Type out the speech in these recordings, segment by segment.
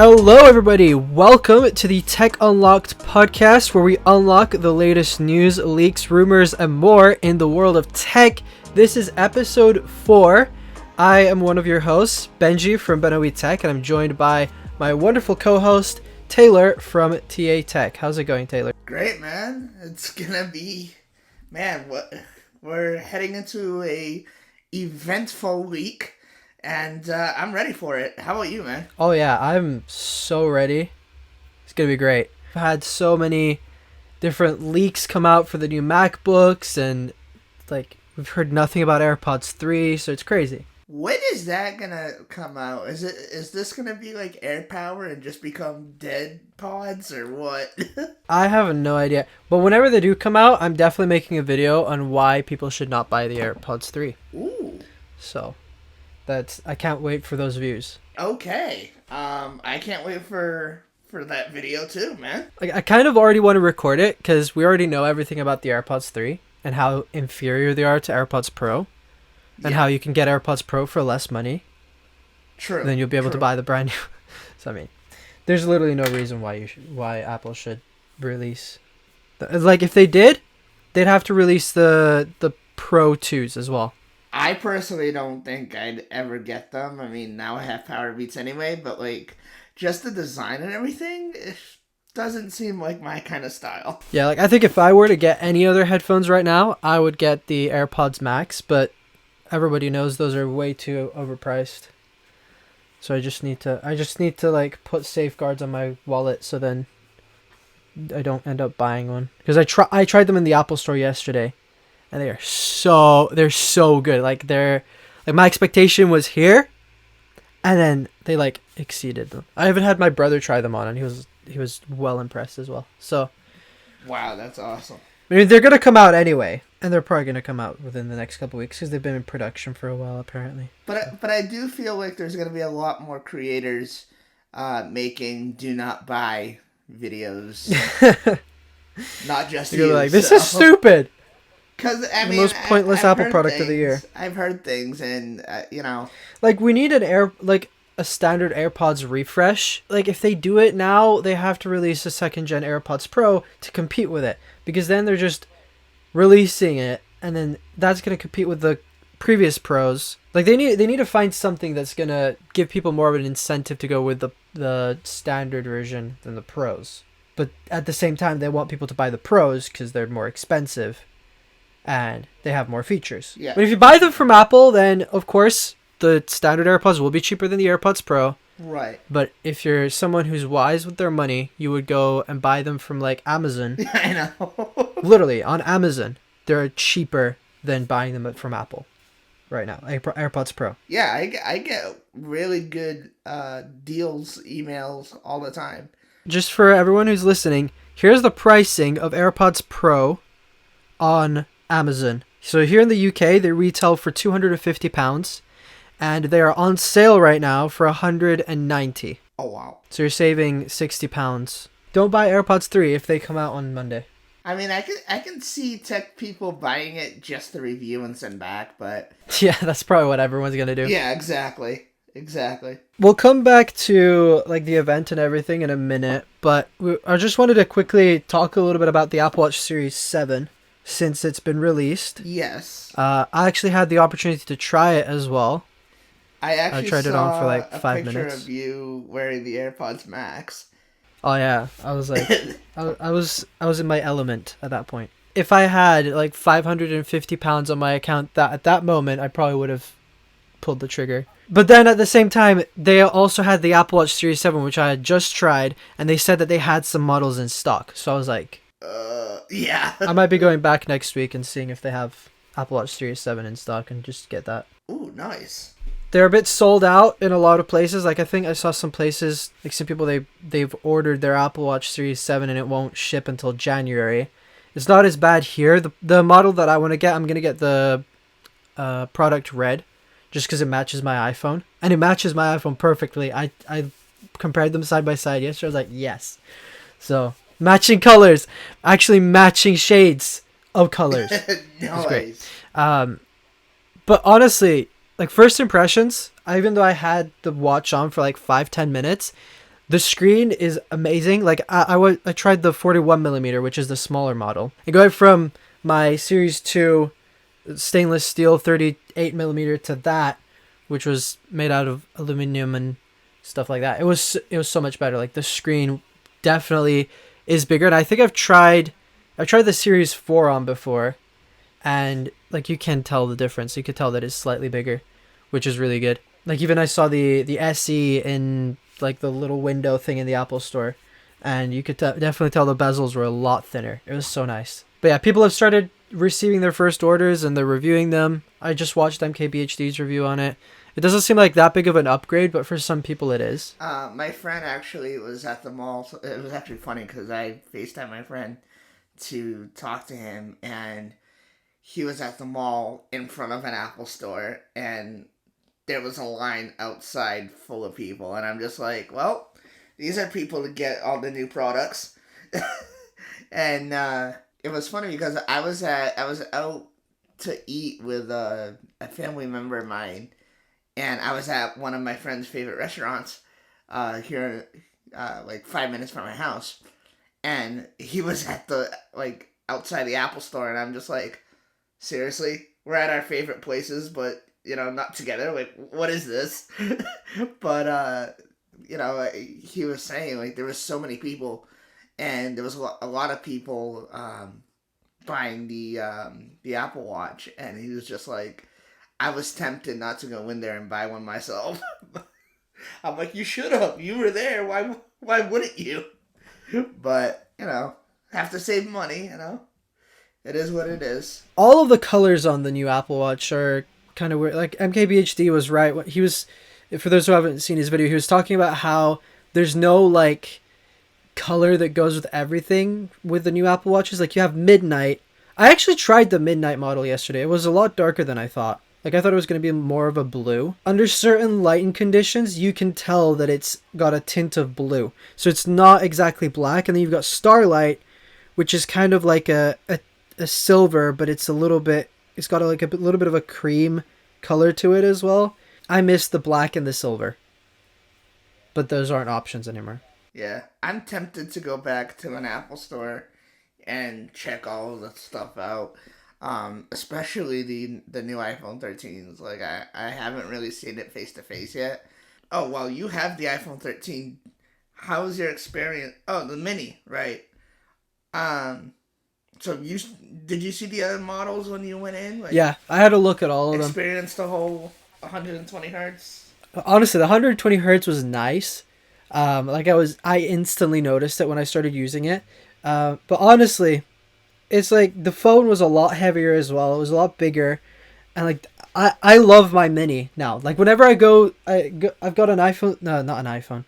Hello everybody, welcome to the Tech Unlocked podcast where we unlock the latest news, leaks, rumors, and more in the world of tech. This is episode 4. I am one of your hosts, Benjy from BenObi Tech, and I'm joined by my wonderful co-host, Taylor from TA Tech. How's it going, Taylor? Great, man. It's gonna be, we're heading into a eventful week. And I'm ready for it. How about you, man? Oh yeah, I'm so ready. It's gonna be great. I've had so many different leaks come out for the new MacBooks, and we've heard nothing about AirPods 3, so it's crazy. When is that gonna come out? Is this gonna be like AirPower and just become dead pods or what? I have no idea. But whenever they do come out, I'm definitely making a video on why people should not buy the AirPods 3. Ooh. So I can't wait for those views. Okay. I can't wait for that video too, man. I kind of already want to record it because we already know everything about the AirPods 3 and how inferior they are to AirPods Pro, and how you can get AirPods Pro for less money. True. Then you'll be able to buy the brand new. So I mean, there's literally no reason why Apple should release. If they did, they'd have to release the Pro 2s as well. I personally don't think I'd ever get them. I mean, now I have Power Beats anyway, but just the design and everything, it doesn't seem like my kind of style. Yeah, I think if I were to get any other headphones right now, I would get the AirPods Max, but everybody knows those are way too overpriced. So I just need to put safeguards on my wallet so then I don't end up buying one. Because I tried them in the Apple Store yesterday. And they're so good. My expectation was here, and then they exceeded them. I even had my brother try them on, and he was well impressed as well. So, wow, that's awesome. I mean, they're gonna come out anyway, and they're probably gonna come out within the next couple weeks because they've been in production for a while apparently. But I do feel like there's gonna be a lot more creators making do not buy videos, not just you're like, this is stupid. Because, the most pointless Apple product of the year. I've heard things, and, we need a standard AirPods refresh. If they do it now, they have to release a second-gen AirPods Pro to compete with it. Because then they're just releasing it, and then that's going to compete with the previous Pros. They need to find something that's going to give people more of an incentive to go with the standard version than the Pros. But at the same time, they want people to buy the Pros because they're more expensive. And they have more features. Yeah. But if you buy them from Apple, then of course the standard AirPods will be cheaper than the AirPods Pro. Right. But if you're someone who's wise with their money, you would go and buy them from Amazon. Yeah, I know. Literally on Amazon, they're cheaper than buying them from Apple right now. AirPods Pro. Yeah, I get really good deals, emails all the time. Just for everyone who's listening, here's the pricing of AirPods Pro on Amazon. So here in the UK, they retail for £250, and they are on sale right now for £190. Oh wow! So you're saving £60. Don't buy AirPods 3 if they come out on Monday. I mean, I can see tech people buying it just to review and send back, but yeah, that's probably what everyone's gonna do. Yeah, exactly. We'll come back to the event and everything in a minute, but I just wanted to quickly talk a little bit about the Apple Watch Series 7. Since it's been released. Yes. I actually had the opportunity to try it as well. I tried it on for 5 minutes. A picture of you wearing the AirPods Max. Oh yeah, I was I was in my element at that point. If I had £550 on my account at that moment, I probably would have pulled the trigger. But then at the same time, they also had the Apple Watch Series 7, which I had just tried, and they said that they had some models in stock. So I was like, yeah. I might be going back next week and seeing if they have Apple Watch Series 7 in stock and just get that. Ooh, nice. They're a bit sold out in a lot of places. I think I saw some places, some people, they've ordered their Apple Watch Series 7 and it won't ship until January. It's not as bad here. The model that I want to get, I'm going to get the product red just because it matches my iPhone. And it matches my iPhone perfectly. I compared them side by side yesterday. I was like, yes. So matching colors, actually matching shades of colors. Nice. It's great. But honestly, first impressions, even though I had the watch on for 5-10 minutes, The screen is amazing. Like I tried the 41 millimeter, which is the smaller model. And going from my Series 2 stainless steel 38 millimeter to that, which was made out of aluminum and stuff like that. It was so much better. Like the screen definitely is bigger. And I think I've tried the Series 4 on before, and like you can tell the difference. You could tell that it's slightly bigger, which is really good. Like even I saw the SE in like the little window thing in the Apple Store, and you could definitely tell the bezels were a lot thinner. It was so nice. But yeah, people have started receiving their first orders and they're reviewing them. I just watched MKBHD's review on it. It doesn't seem like that big of an upgrade, but for some people it is. My friend actually was at the mall. So it was actually funny because I FaceTimed my friend to talk to him, and he was at the mall in front of an Apple store, and there was a line outside full of people, and I'm just like, well, these are people to get all the new products. And it was funny because I was out to eat with a family member of mine, and I was at one of my friend's favorite restaurants here, like 5 minutes from my house, and he was at the like outside the Apple store, and I'm just like, seriously, we're at our favorite places, but not together. Like, what is this? But he was saying like there was so many people, and there was a lot of people buying the Apple Watch, and he was just like, I was tempted not to go in there and buy one myself. I'm like, you should have. You were there. Why wouldn't you? But have to save money. It is what it is. All of the colors on the new Apple Watch are kind of weird. Like MKBHD was right. He was, for those who haven't seen his video, he was talking about how there's no like color that goes with everything with the new Apple Watches. Like you have midnight. I actually tried the midnight model yesterday. It was a lot darker than I thought. Like I thought it was going to be more of a blue. Under certain lighting conditions, you can tell that it's got a tint of blue. So it's not exactly black. And then you've got Starlight, which is kind of like a silver, but it's it's got a little bit of a cream color to it as well. I miss the black and the silver, but those aren't options anymore. Yeah, I'm tempted to go back to an Apple store and check all of the stuff out. Especially the new iPhone 13s. Like I haven't really seen it face to face yet. Oh, well, you have the iPhone 13. How was your experience? Oh, the mini, right? So did you see the other models when you went in? Like, yeah, I had to look at all of them. Experienced the whole 120 hertz. Honestly, the 120 hertz was nice. I instantly noticed it when I started using it. But honestly, it's like the phone was a lot heavier as well. It was a lot bigger, and like I love my mini now. Like whenever I've got an iPhone. No, not an iPhone.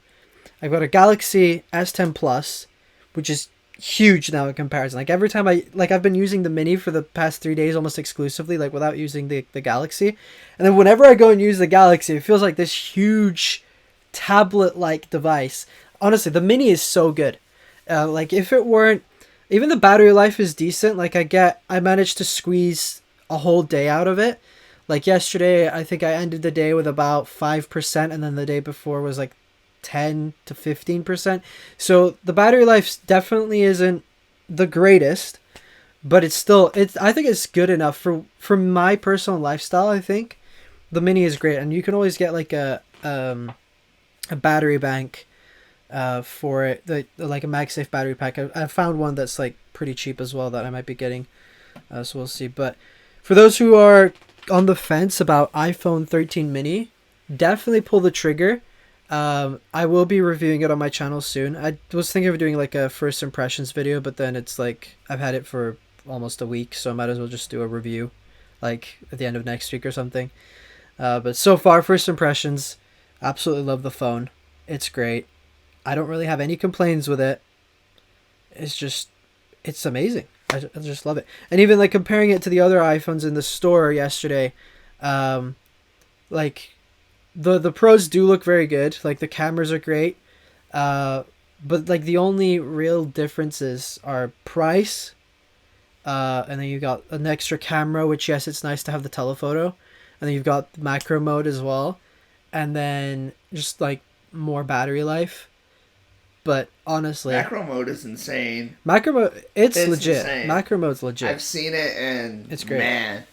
I've got a Galaxy S10 Plus, which is huge now in comparison. Like every time I've been using the mini for the past 3 days almost exclusively, like without using the Galaxy. And then whenever I go and use the Galaxy, it feels like this huge tablet-like device. Honestly, the mini is so good. Like if it weren't, even the battery life is decent. Like I managed to squeeze a whole day out of it. Like yesterday, I think I ended the day with about 5%, and then the day before was like 10 to 15%. So the battery life definitely isn't the greatest, but I think it's good enough for my personal lifestyle. I think the mini is great, and you can always get like a battery bank for it, like a MagSafe battery pack. I found one that's like pretty cheap as well that I might be getting, so we'll see. But for those who are on the fence about iPhone 13 mini, definitely pull the trigger. I will be reviewing it on my channel soon. I was thinking of doing like a first impressions video, but then it's like I've had it for almost a week, so I might as well just do a review like at the end of next week or something. But so far, first impressions, absolutely love the phone. It's great. I don't really have any complaints with it. It's amazing. I just love it. And even like comparing it to the other iPhones in the store yesterday, like the pros do look very good. Like the cameras are great. But like the only real differences are price. And then you got an extra camera, which yes, it's nice to have the telephoto. And then you've got macro mode as well. And then just like more battery life. But honestly, macro mode is insane. macro mode, it's legit. Insane. Macro mode's legit. I've seen it, and it's great. Man,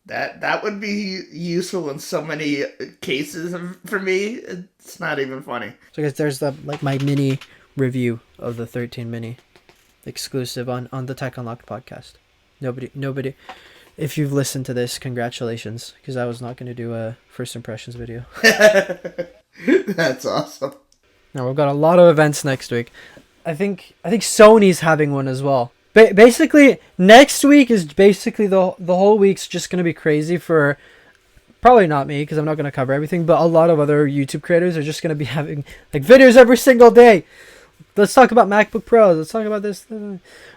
that would be useful in so many cases for me. It's not even funny. So guys, there's my mini review of the 13 mini, exclusive on the Tech Unlocked podcast. Nobody. If you've listened to this, congratulations, because I was not going to do a first impressions video. That's awesome. Now we've got a lot of events next week. I think Sony's having one as well. Basically, next week is basically the whole week's just going to be crazy for probably not me, because I'm not going to cover everything, but a lot of other YouTube creators are just going to be having like videos every single day. Let's talk about MacBook Pros. Let's talk about this.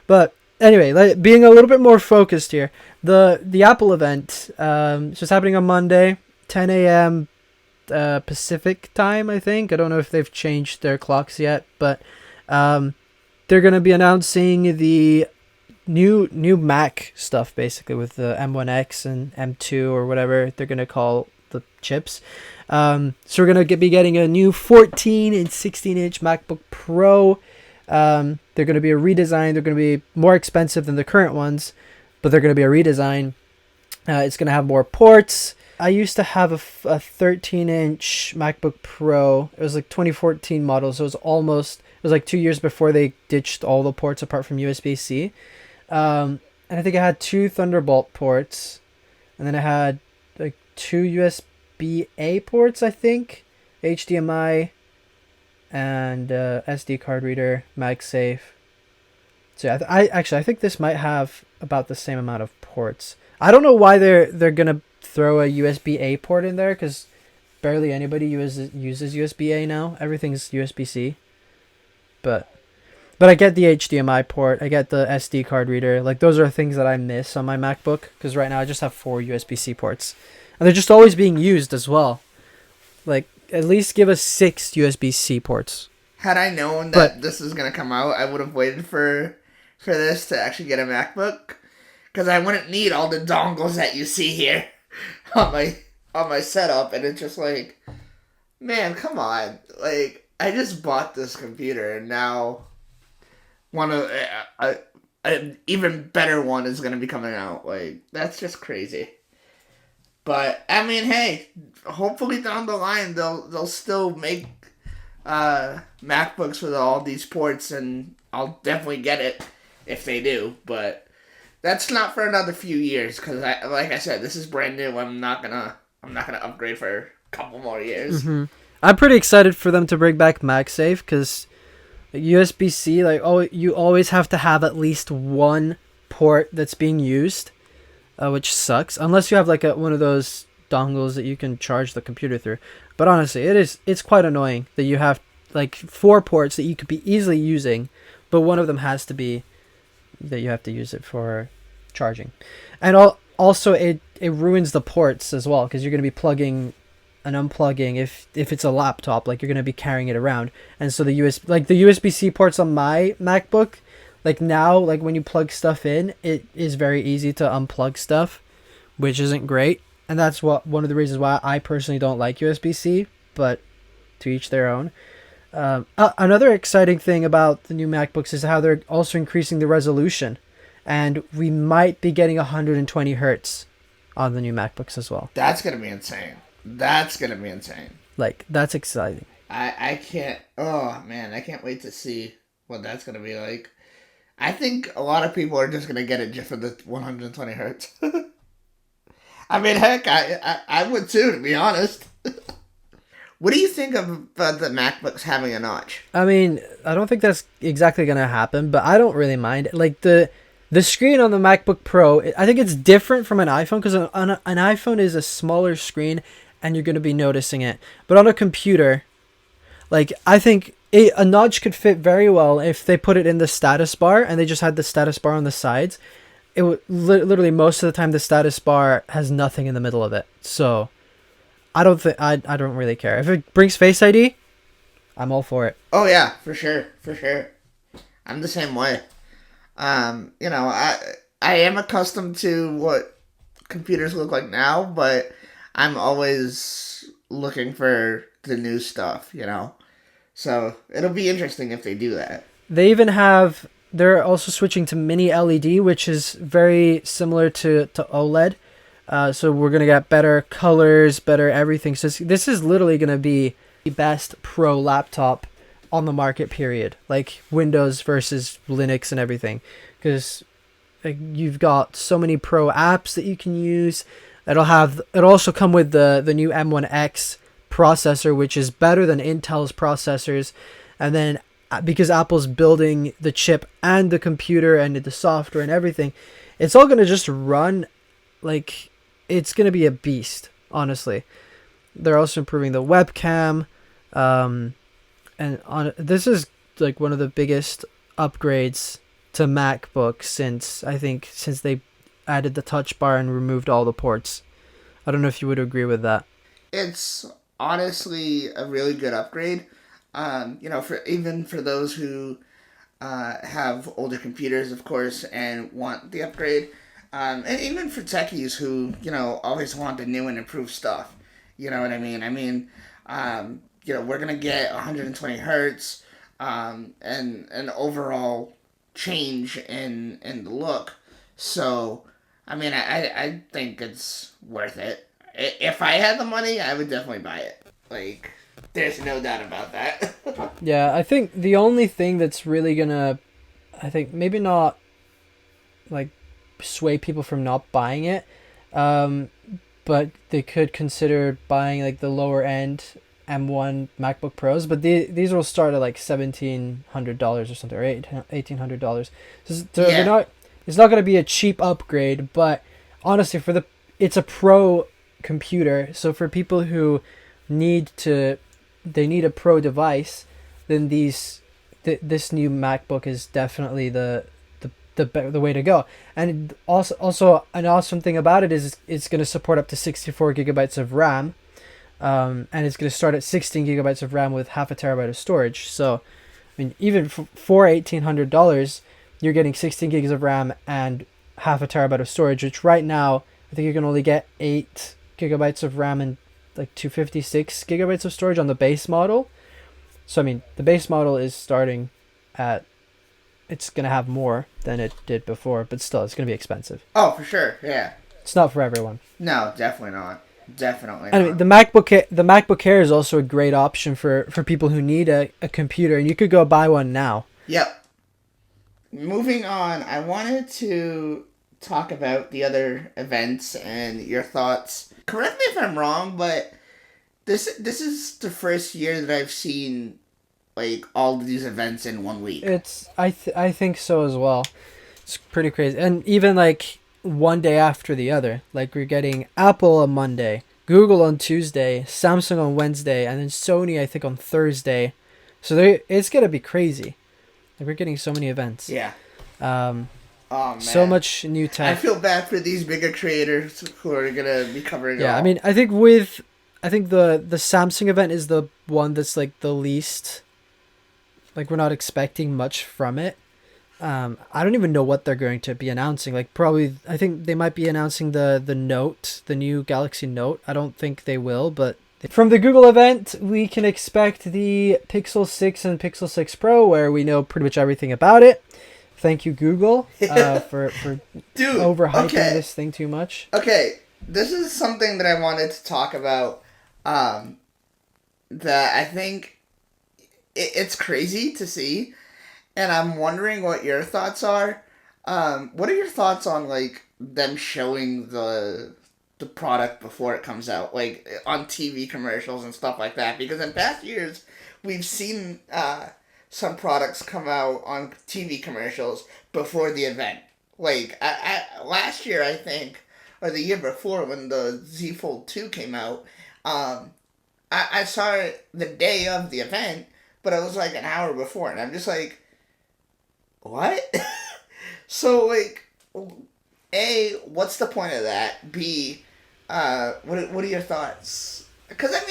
But anyway, being a little bit more focused here, the Apple event, it's just happening on Monday, 10 a.m. Pacific time, I think. I don't know if they've changed their clocks yet, but they're going to be announcing the new Mac stuff, basically, with the M1X and M2 or whatever they're going to call the chips. So we're going to be getting a new 14 and 16-inch MacBook Pro. They're going to be a redesign. They're going to be more expensive than the current ones, but they're going to be a redesign. It's going to have more ports. I used to have a 13-inch MacBook Pro. It was like 2014 model, so it was like 2 years before they ditched all the ports apart from USB-C. And I think I had 2 Thunderbolt ports, and then I had like 2 USB-A ports, I think, HDMI, and SD card reader, MagSafe. So yeah, I think this might have about the same amount of ports. I don't know why they're gonna throw a USB-A port in there, because barely anybody uses USB-A now. Everything's USB-C. But I get the HDMI port. I get the SD card reader. Like, those are things that I miss on my MacBook, because right now I just have 4 USB-C ports, and they're just always being used as well. Like, at least give us 6 USB-C ports. Had I known that this was gonna come out, I would have waited for this to actually get a MacBook, because I wouldn't need all the dongles that you see here on my setup, and it's just like, man, come on. Like, I just bought this computer, and now an even better one is going to be coming out. Like, that's just crazy. But I mean, hey, hopefully down the line they'll still make MacBooks with all these ports, and I'll definitely get it if they do. But that's not for another few years, because like I said, this is brand new. I'm not gonna upgrade for a couple more years. Mm-hmm. I'm pretty excited for them to bring back MagSafe, because USB-C, you always have to have at least one port that's being used, which sucks, unless you have like one of those dongles that you can charge the computer through. But honestly, it's quite annoying that you have like 4 ports that you could be easily using, but one of them has to be that you have to use it for charging. And also it ruins the ports as well, because you're going to be plugging and unplugging if it's a laptop, like you're going to be carrying it around. And so the USB-C ports on my MacBook, like now, like when you plug stuff in, it is very easy to unplug stuff, which isn't great. And that's one of the reasons why I personally don't like USB-C, but to each their own. Another exciting thing about the new MacBooks is how they're also increasing the resolution, and we might be getting 120 hertz on the new MacBooks as well. That's gonna be insane. Like, that's exciting. I can't. Oh man, I can't wait to see what that's gonna be like. I think a lot of people are just gonna get it just for the 120 hertz. I mean, heck, I would too, to be honest. What do you think of the MacBooks having a notch? I mean, I don't think that's exactly going to happen, but I don't really mind. Like, the screen on the MacBook Pro, I think it's different from an iPhone, because an iPhone is a smaller screen, and you're going to be noticing it. But on a computer, like, I think a notch could fit very well if they put it in the status bar, and they just had the status bar on the sides. It would literally, most of the time, the status bar has nothing in the middle of it. So I don't really care. If it brings Face ID, I'm all for it. Oh yeah, for sure. I'm the same way. I am accustomed to what computers look like now, but I'm always looking for the new stuff, So it'll be interesting if they do that. They even have. They're also switching to mini LED, which is very similar to OLED. So we're gonna get better colors, better everything. So this is literally gonna be the best pro laptop on the market. Period. Like Windows versus Linux and everything, because like, you've got so many pro apps that you can use. It'll also come with the new M1X processor, which is better than Intel's processors, and then because Apple's building the chip and the computer and the software and everything, it's all gonna just run like it's gonna be a beast. Honestly, they're also improving the webcam, and this is like one of the biggest upgrades to MacBook since they added the touch bar and removed all the ports. I don't know if you would agree with that. It's honestly a really good upgrade. For even for those who have older computers, of course, and want the upgrade, and even for techies who always want the new and improved stuff. You know what I mean? We're gonna get 120 hertz, and an overall change in the look. So, I think it's worth it. If I had the money, I would definitely buy it. Like, there's no doubt about that. Yeah, I think the only thing that's really gonna, I think maybe not like sway people from not buying it, but they could consider buying like the lower end M1 MacBook Pros. But these will start at like $1,700 or something, or $1,800. So they're not. It's not gonna be a cheap upgrade, but honestly, it's a pro computer. So for people who need a pro device, then this new MacBook is definitely the way to go. And also an awesome thing about it is it's going to support up to 64 gigabytes of RAM, and it's going to start at 16 gigabytes of RAM with half a terabyte of storage. So even for $1,800, you're getting 16 gigs of RAM and half a terabyte of storage, which right now I think you can only get 8 gigabytes of RAM and like 256 gigabytes of storage on the base model. So the base model is starting at, it's gonna have more than it did before, but still it's gonna be expensive. Oh, for sure, yeah. It's not for everyone. No, definitely not. Definitely not. The MacBook Air is also a great option for people who need a computer, and you could go buy one now. Yep. Moving on, I wanted to talk about the other events and your thoughts. Correct me if I'm wrong, but this is the first year that I've seen like all of these events in 1 week. I think so as well. It's pretty crazy, and even like one day after the other. Like we're getting Apple on Monday, Google on Tuesday, Samsung on Wednesday, and then Sony I think on Thursday. So it's gonna be crazy. Like we're getting so many events. Yeah. Oh man. So much new tech. I feel bad for these bigger creators who are gonna be covering it all. I think the Samsung event is the one that's like the least, like we're not expecting much from it. I don't even know what they're going to be announcing. Like probably I think they might be announcing the Note, the new Galaxy Note. I don't think they will, but from the Google event, we can expect the Pixel 6 and Pixel 6 Pro, where we know pretty much everything about it. Thank you, Google, for overhyping this thing too much. Okay, this is something that I wanted to talk about. That I think it's crazy to see, and I'm wondering what your thoughts are. What are your thoughts on like them showing the product before it comes out, like on TV commercials and stuff like that? Because in past years, we've seen some products come out on TV commercials before the event. Like last year, I think, or the year before, when the Z Fold 2 came out, I saw it the day of the event, but it was like an hour before, and I'm just like, what? So like, A, what's the point of that? B, what are your thoughts? Because at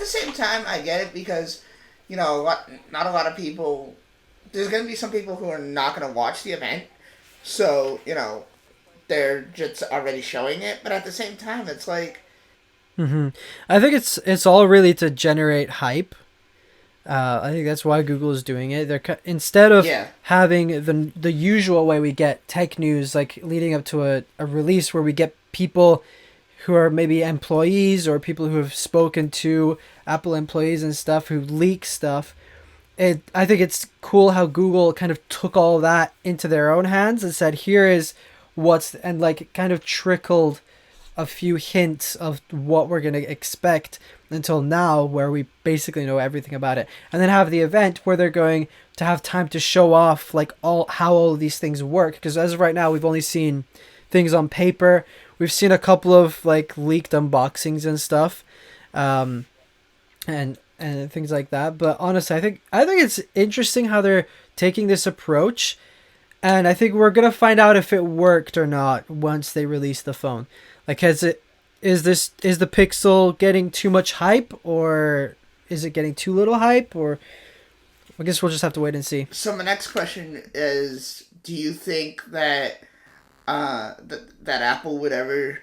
the same time, I get it, because not a lot of people. There's gonna be some people who are not gonna watch the event, so they're just already showing it. But at the same time, it's like, I think it's all really to generate hype. I think that's why Google is doing it. Instead of Yeah. having the usual way we get tech news, like leading up to a release where we get people who are maybe employees or people who have spoken to Apple employees and stuff who leak stuff. I think it's cool how Google kind of took all that into their own hands and said, here is and like kind of trickled a few hints of what we're going to expect until now, where we basically know everything about it, and then have the event where they're going to have time to show off like how all of these things work, because as of right now we've only seen things on paper. We've seen a couple of like leaked unboxings and stuff, and things like that. But honestly, I think it's interesting how they're taking this approach, and I think we're gonna find out if it worked or not once they release the phone. Like, is the Pixel getting too much hype, or is it getting too little hype, or I guess we'll just have to wait and see. So my next question is: do you think that that Apple would ever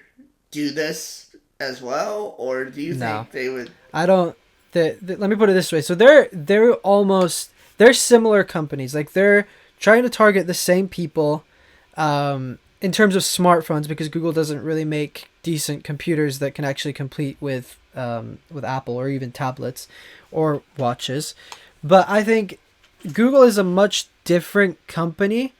do this as well, or do you No, think they would? I don't. Let me put it this way. So they're similar companies. Like they're trying to target the same people, in terms of smartphones, because Google doesn't really make decent computers that can actually compete with Apple, or even tablets or watches. But I think Google is a much different company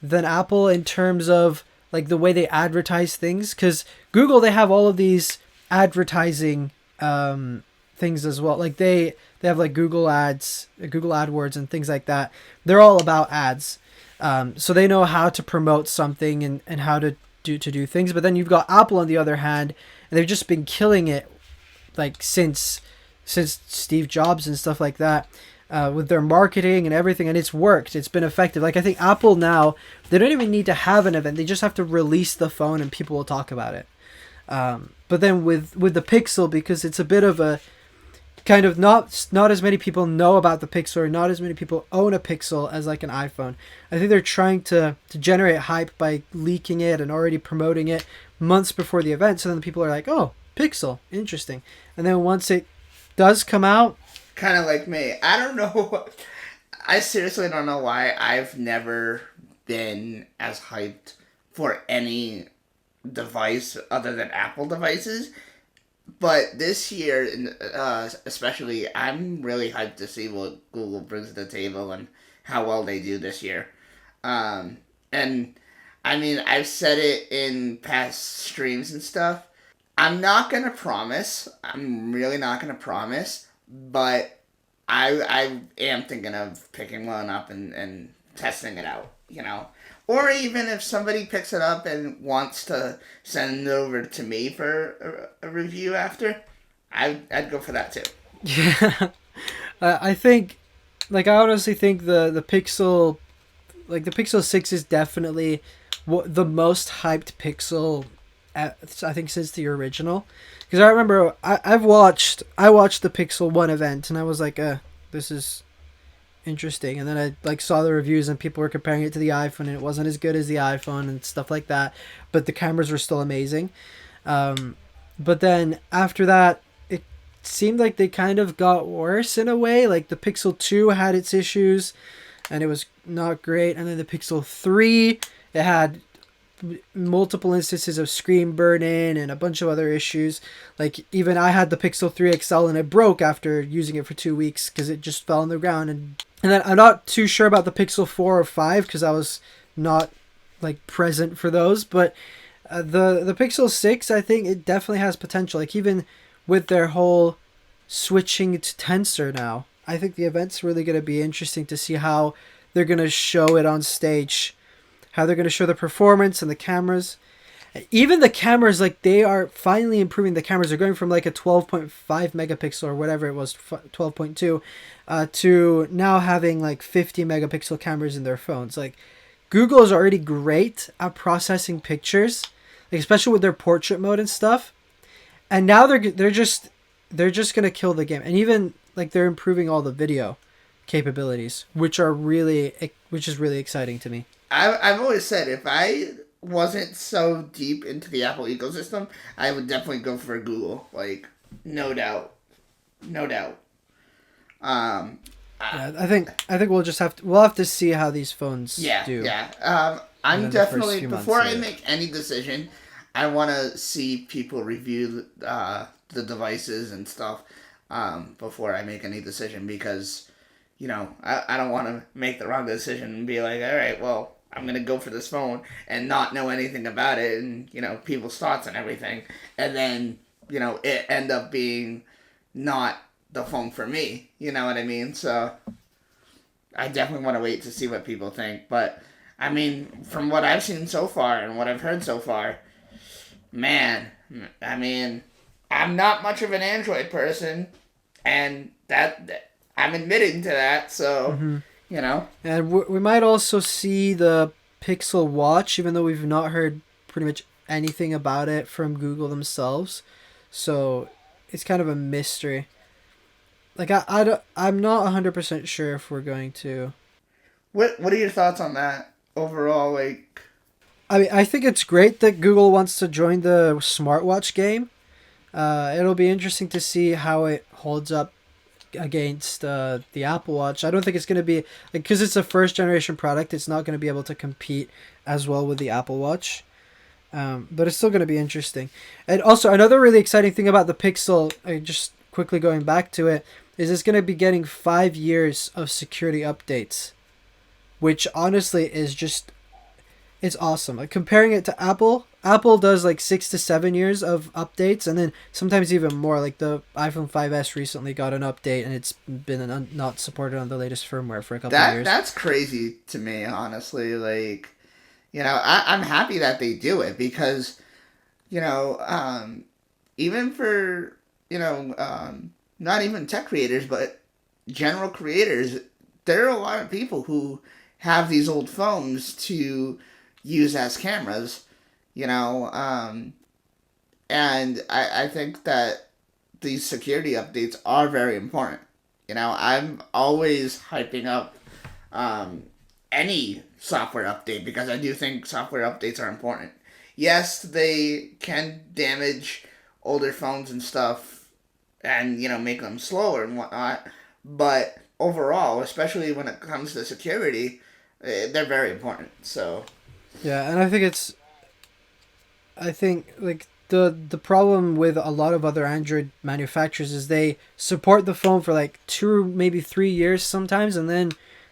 than Apple in terms of like the way they advertise things, because Google, they have all of these advertising things as well. Like they have like Google Ads, Google AdWords, and things like that. They're all about ads. So they know how to promote something, and how to do things. But then you've got Apple on the other hand, and they've just been killing it like since Steve Jobs and stuff like that, with their marketing and everything, and it's worked. It's been effective. Like I think Apple now, they don't even need to have an event. They just have to release the phone and people will talk about it. But then with the Pixel, because it's a bit of a kind of not as many people know about the Pixel, or not as many people own a Pixel as like an iPhone. I think they're trying to generate hype by leaking it and already promoting it months before the event, so then people are like, oh, Pixel, interesting. And then once it does come out, Kind of like me. I don't know. I seriously don't know why I've never been as hyped for any device other than Apple devices. But this year, especially, I'm really hyped to see what Google brings to the table and how well they do this year. And I mean, I've said it in past streams and stuff. I'm not gonna promise. I'm really not gonna promise. But I am thinking of picking one up and testing it out. You know, or even if somebody picks it up and wants to send it over to me for a review after, I'd go for that too. yeah, I think, like I honestly think the Pixel, like the Pixel 6 is definitely the most hyped Pixel, I think, since the original. Because I remember I watched the Pixel 1 event, and I was like, this is interesting. And then I like saw the reviews, and people were comparing it to the iPhone, and it wasn't as good as the iPhone and stuff like that, but the cameras were still amazing. But then after that, it seemed like they kind of got worse in a way. Like the Pixel 2 had its issues, and it was not great. And then the Pixel 3, it had multiple instances of screen burn-in and a bunch of other issues. Like even I had the Pixel 3 XL, and it broke after using it for 2 weeks because it just fell on the ground. And then I'm not too sure about the Pixel 4 or 5 because I was not like present for those. But the Pixel 6, I think it definitely has potential. Like even with their whole switching to Tensor now, I think the event's really going to be interesting to see how they're going to show it on stage, how they're going to show the performance and the cameras. Even the cameras, like they are finally improving the cameras. They're going from like a 12.5 megapixel or whatever it was, 12.2, to now having like 50 megapixel cameras in their phones. Like Google is already great at processing pictures, like, especially with their portrait mode and stuff. And now they're just gonna kill the game. And even like they're improving all the video capabilities, which is really exciting to me. I've always said if I wasn't so deep into the Apple ecosystem, I would definitely go for Google. Like, no doubt. No doubt. Um, Yeah, I think we'll have to see how these phones yeah, do yeah. I'm within the first definitely few months before of I it. make any decision, I want to see people review the devices and stuff before I make any decision because I don't want to make the wrong decision and be like, all right, well, I'm gonna go for this phone and not know anything about it and people's thoughts and everything, and then it end up being not the phone for me. You know what I mean? So I definitely want to wait to see what people think. But I mean, from what I've seen so far and what I've heard so far, man, I mean, I'm not much of an Android person, and that I'm admitting to that. So, Hmm. you know, And we might also see the Pixel Watch, even though we've not heard pretty much anything about it from Google themselves. So it's kind of a mystery. Like I'm not 100% sure if we're going to. what are your thoughts on that overall? Like, I mean, I think it's great that Google wants to join the smartwatch game. It'll be interesting to see how it holds up against the Apple Watch. I don't think it's going to be like because it's a first generation product. It's not going to be able to compete as well with the Apple Watch. But it's still going to be interesting. And also another really exciting thing about the Pixel, just quickly going back to it, is it's going to be getting 5 years of security updates, which honestly is just it's awesome. Like comparing it to Apple, Apple does like 6 to 7 years of updates, and then sometimes even more. Like the iPhone 5s recently got an update, and it's been not supported on the latest firmware for a couple of years. that's crazy to me, honestly. Like, I'm happy that they do it because you know, even for not even tech creators, but general creators, there are a lot of people who have these old phones to use as cameras, you know, and I think that these security updates are very important. I'm always hyping up um, any software update because I do think software updates are important. Yes, they can damage older phones and stuff and make them slower and whatnot, but overall, especially when it comes to security, they're very important. So Yeah, and I think like the problem with a lot of other Android manufacturers is they support the phone for like 2 maybe 3 years sometimes, and then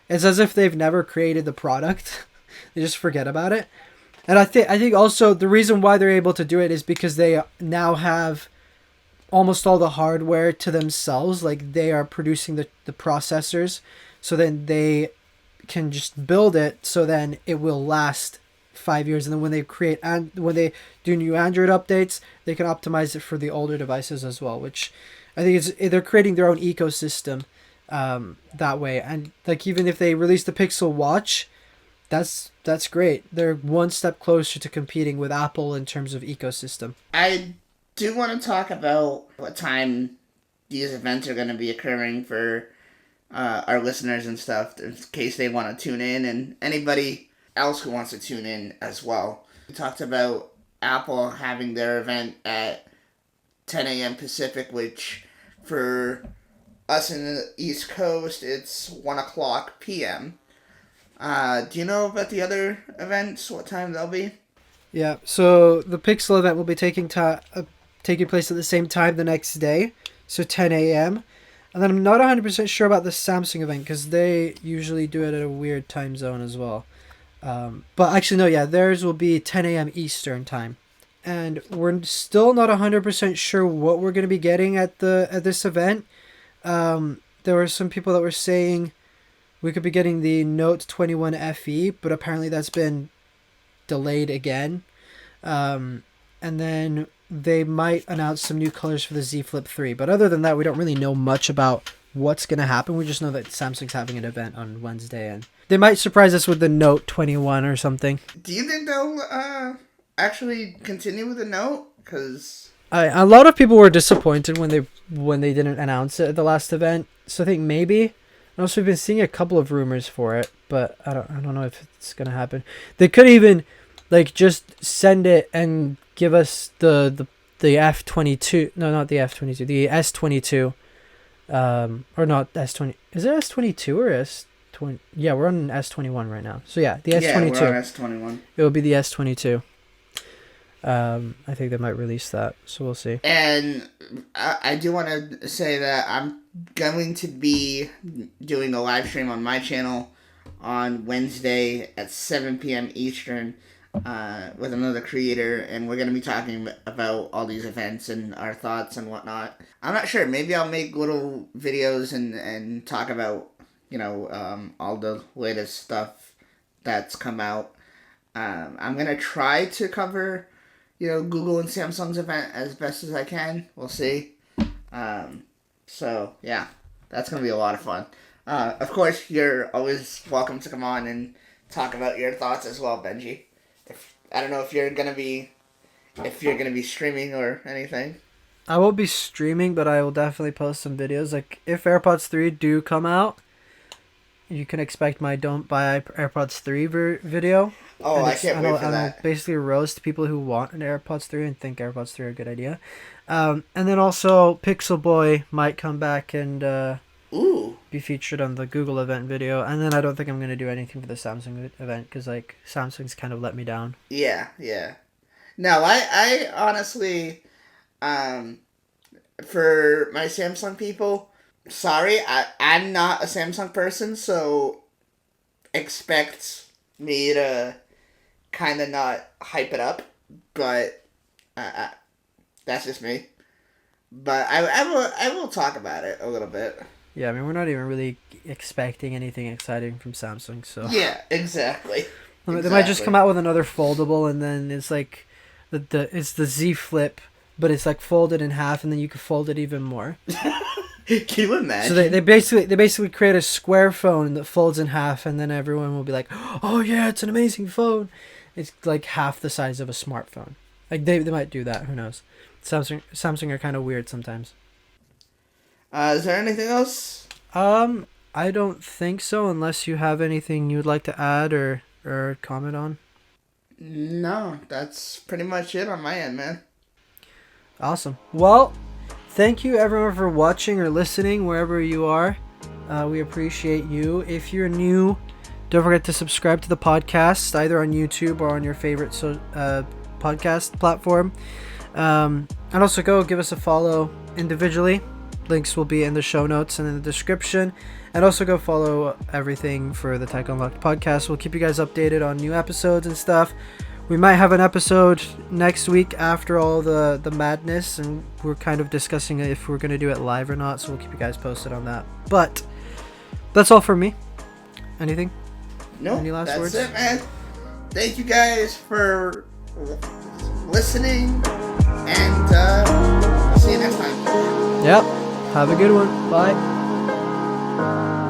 it's as if they've never created the product. They just forget about it. And I think also the reason why they're able to do it is because they now have almost all the hardware to themselves. Like they are producing the processors, so then they can just build it so then it will last 5 years, and then when they create and when they do new Android updates, they can optimize it for the older devices as well, which I think is they're creating their own ecosystem that way. And like even if they release the Pixel Watch, that's great. They're one step closer to competing with Apple in terms of ecosystem. I do want to talk about what time these events are going to be occurring for our listeners and stuff, in case they want to tune in, and anybody else who wants to tune in as well. We talked about Apple having their event at 10 a.m. Pacific, which for us in the East Coast, it's 1 o'clock p.m. Do you know about the other events? What time they'll be? Yeah, so the Pixel event will be taking place at the same time the next day, so 10 a.m. And then I'm not 100% sure about the Samsung event because they usually do it at a weird time zone as well. But actually, no, yeah, theirs will be 10 a.m. Eastern time. And we're still not 100% sure what we're going to be getting at this event. There were some people that were saying we could be getting the Note 21 FE, but apparently that's been delayed again. And then they might announce some new colors for the Z Flip 3. But other than that, we don't really know much about what's going to happen. We just know that Samsung's having an event on Wednesday, and they might surprise us with the Note 21 or something. Do you think they'll actually continue with the Note? Because A lot of people were disappointed when they didn't announce it at the last event. So I think maybe. And also, we've been seeing a couple of rumors for it, but I don't know if it's gonna happen. They could even like just send it and give us the F22. No, not the F22. The S22. Or not S20. Is it S22 or S20? Yeah, we're on an S21 right now. So yeah, the S22. Yeah, we're on S21. It will be the S22. I think they might release that, so we'll see. And I do want to say that I'm going to be doing a live stream on my channel on Wednesday at 7 p.m. Eastern with another creator, and we're going to be talking about all these events and our thoughts and whatnot. I'm not sure. Maybe I'll make little videos and talk about, all the latest stuff that's come out. I'm going to try to cover Google and Samsung's event as best as I can. We'll see. So, yeah, that's going to be a lot of fun. Of course, you're always welcome to come on and talk about your thoughts as well, Benji. I don't know if you're going to be streaming or anything. I won't be streaming, but I will definitely post some videos. Like, if AirPods 3 do come out, you can expect my Don't Buy AirPods 3 video. Oh, I can't wait for that. I'll basically roast people who want an AirPods 3 and think AirPods 3 are a good idea. And then also, Pixel Boy might come back and be featured on the Google event video. And then I don't think I'm going to do anything for the Samsung event because, like, Samsung's kind of let me down. Yeah. No, I honestly, for my Samsung people, sorry, I'm not a Samsung person, so expect me to kind of not hype it up, but that's just me. But I will talk about it a little bit. Yeah, I mean, we're not even really expecting anything exciting from Samsung, so... Yeah, exactly. They might just come out with another foldable, and then it's like... it's the Z Flip, but it's like folded in half, and then you can fold it even more. Can you imagine? So they basically create a square phone that folds in half, and then everyone will be like, "Oh yeah, it's an amazing phone." It's like half the size of a smartphone. Like they might do that. Who knows? Samsung are kind of weird sometimes. Is there anything else? I don't think so, unless you have anything you'd like to add or comment on. No, that's pretty much it on my end, man. Awesome. Well, thank you everyone for watching or listening wherever you are. We appreciate you. If you're new, don't forget to subscribe to the podcast either on YouTube or on your favorite podcast platform. And also go give us a follow individually. Links will be in the show notes and in the description. And also go follow everything for the Tech Unlocked podcast. We'll keep you guys updated on new episodes and stuff. We might have an episode next week after all the madness, and we're kind of discussing if we're going to do it live or not, so we'll keep you guys posted on that. But that's all for me. Anything? No, any last that's words? it, man. Thank you guys for listening, and see you next time. Yep. Have a good one. Bye.